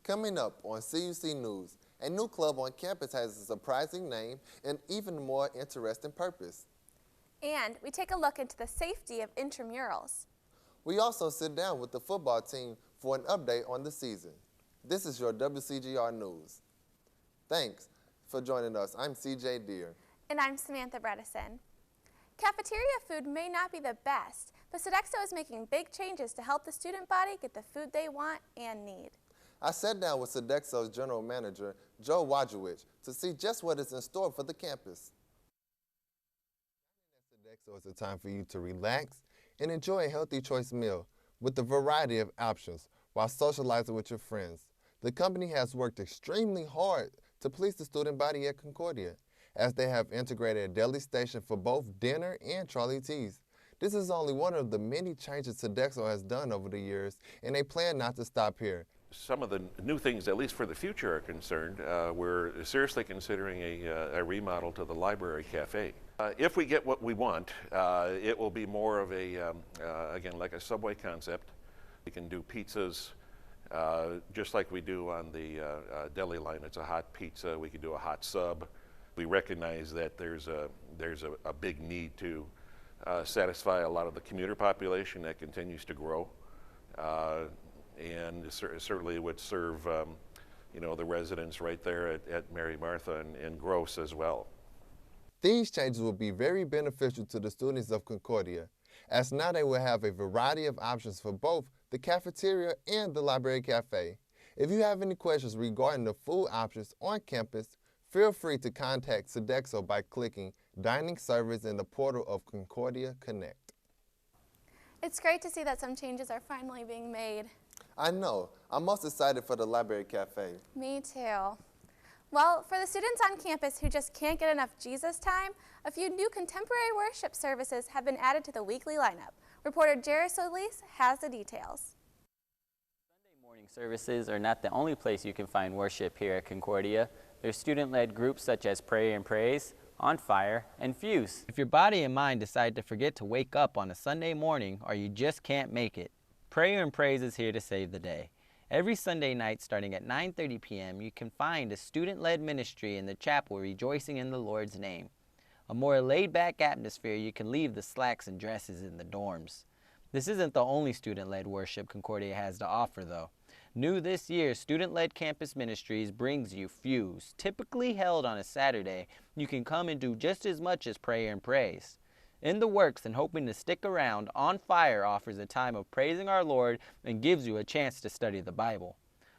Coming up on CUC News, a new club on campus has a surprising name and even more interesting purpose. And we take a look into the safety of intramurals. We also sit down with the football team for an update on the season. This is your WCGR News. Thanks for joining us. I'm CJ Deere. And I'm Samantha Bredesen. Cafeteria food may not be the best, but Sodexo is making big changes to help the student body get the food they want and need. I sat down with Sodexo's General Manager, Joe Wojciech, to see just what is in store for the campus. Sodexo is a time for you to relax and enjoy a healthy choice meal with a variety of options while socializing with your friends. The company has worked extremely hard to please the student body at Concordia, as they have integrated a deli station for both dinner and trolley teas. This is only one of the many changes Sodexo has done over the years, and they plan not to stop here. Some of the new things, at least for the future, are concerned. We're seriously considering a remodel to the library cafe. If we get what we want, it will be more of a, again, like a Subway concept. We can do pizzas just like we do on the deli line. It's a hot pizza. We can do a hot sub. We recognize that there's a big need to satisfy a lot of the commuter population that continues to grow. And certainly would serve, the residents right there at Mary Martha and Gross as well. These changes will be very beneficial to the students of Concordia, as now they will have a variety of options for both the cafeteria and the library cafe. If you have any questions regarding the food options on campus, feel free to contact Sodexo by clicking Dining Service in the portal of Concordia Connect. It's great to see that some changes are finally being made. I know. I'm most excited for the library cafe. Me too. Well, for the students on campus who just can't get enough Jesus time, a few new contemporary worship services have been added to the weekly lineup. Reporter Jared Solis has the details. Sunday morning services are not the only place you can find worship here at Concordia. There's student-led groups such as Pray and Praise, On Fire, and Fuse. If your body and mind decide to forget to wake up on a Sunday morning or you just can't make it, Prayer and Praise is here to save the day. Every Sunday night starting at 9:30 p.m. you can find a student-led ministry in the chapel rejoicing in the Lord's name. A more laid-back atmosphere, you can leave the slacks and dresses in the dorms. This isn't the only student-led worship Concordia has to offer though. New this year, Student-Led Campus Ministries brings you Fuse. Typically held on a Saturday, you can come and do just as much as Prayer and Praise. In the works and hoping to stick around, On Fire offers a time of praising our Lord and gives you a chance to study the Bible.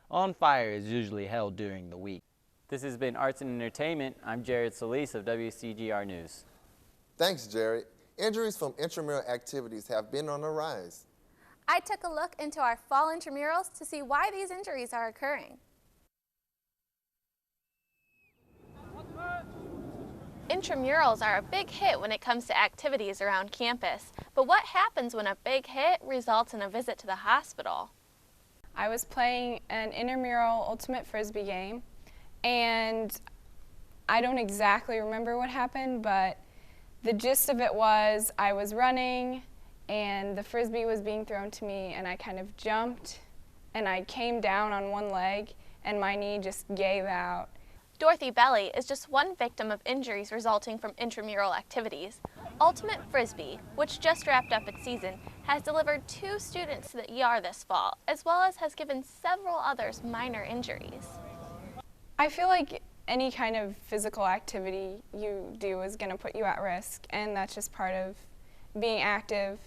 On Fire is usually held during the week. This has been Arts and Entertainment. I'm Jared Solis of WCGR News. Thanks, Jared. Injuries from intramural activities have been on the rise. I took a look into our fall intramurals to see why these injuries are occurring. Intramurals are a big hit when it comes to activities around campus, but what happens when a big hit results in a visit to the hospital? I was playing an intramural ultimate frisbee game, and I don't exactly remember what happened, but the gist of it was I was running and the frisbee was being thrown to me, and I kind of jumped and I came down on one leg and my knee just gave out. Dorothy Belly is just one victim of injuries resulting from intramural activities. Ultimate Frisbee, which just wrapped up its season, has delivered 2 students to the ER this fall, as well as has given several others minor injuries. I feel like any kind of physical activity you do is going to put you at risk, and that's just part of being active.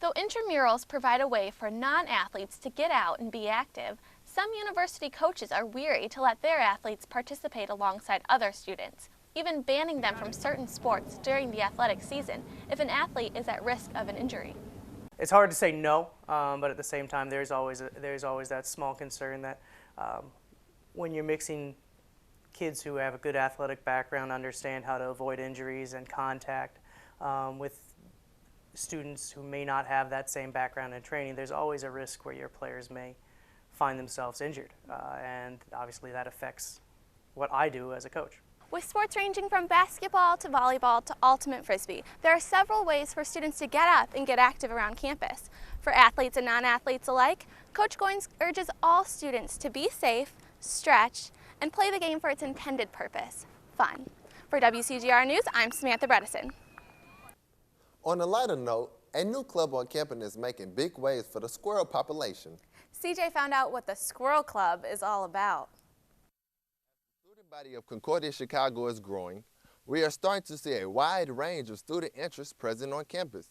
Though intramurals provide a way for non-athletes to get out and be active, some university coaches are weary to let their athletes participate alongside other students, even banning them from certain sports during the athletic season if an athlete is at risk of an injury. It's hard to say no, but at the same time there's always that small concern that when you're mixing kids who have a good athletic background, understand how to avoid injuries and contact with students who may not have that same background and training, there's always a risk where your players may find themselves injured, and obviously that affects what I do as a coach. With sports ranging from basketball to volleyball to ultimate frisbee, there are several ways for students to get up and get active around campus. For athletes and non-athletes alike, Coach Goins urges all students to be safe, stretch, and play the game for its intended purpose, fun. For WCGR News, I'm Samantha Bredesen. On a lighter note, a new club on campus is making big waves for the squirrel population. CJ found out what the Squirrel Club is all about. The student body of Concordia Chicago is growing. We are starting to see a wide range of student interests present on campus.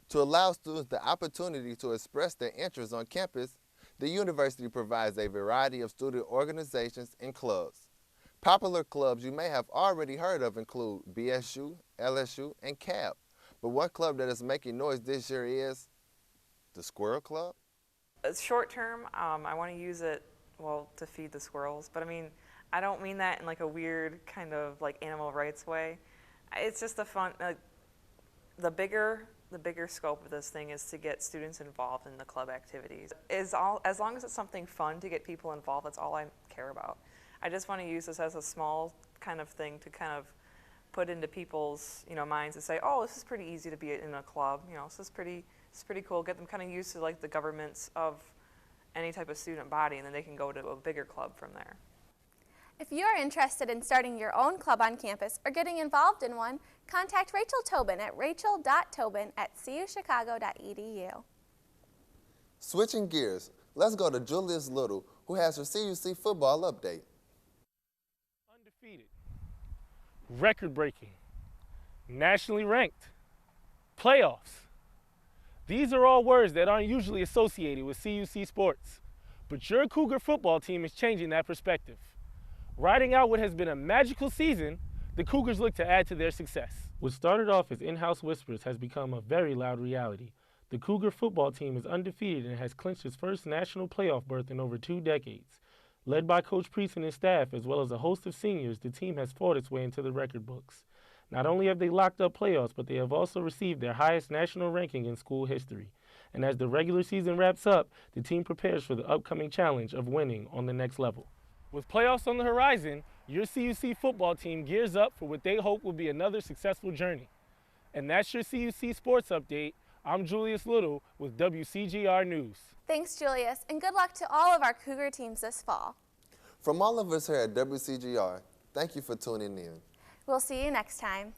To allow students the opportunity to express their interests on campus, the university provides a variety of student organizations and clubs. Popular clubs you may have already heard of include BSU, LSU, and CAB. But one club that is making noise this year is the Squirrel Club. It's short term. I want to use it, well, to feed the squirrels. But I mean, I don't mean that in like a weird kind of like animal rights way. It's just a fun, the bigger scope of this thing is to get students involved in the club activities. As long as it's something fun to get people involved, that's all I care about. I just want to use this as a small kind of thing to kind of put into people's minds and say, oh, this is pretty easy to be in a club. This is pretty cool. Get them kind of used to like the governments of any type of student body, and then they can go to a bigger club from there. If you are interested in starting your own club on campus or getting involved in one, contact Rachel Tobin at rachel.tobin@cuchicago.edu. Switching gears, let's go to Julius Little, who has her CUC football update. Undefeated, record-breaking, nationally ranked, playoffs. These are all words that aren't usually associated with CUC sports, but your Cougar football team is changing that perspective. Riding out what has been a magical season, the Cougars look to add to their success. What started off as in-house whispers has become a very loud reality. The Cougar football team is undefeated and has clinched its first national playoff berth in over 2 decades. Led by Coach Priest and his staff, as well as a host of seniors, the team has fought its way into the record books. Not only have they locked up playoffs, but they have also received their highest national ranking in school history. And as the regular season wraps up, the team prepares for the upcoming challenge of winning on the next level. With playoffs on the horizon, your CUC football team gears up for what they hope will be another successful journey. And that's your CUC Sports Update. I'm Julius Little with WCGR News. Thanks, Julius, and good luck to all of our Cougar teams this fall. From all of us here at WCGR, thank you for tuning in. We'll see you next time.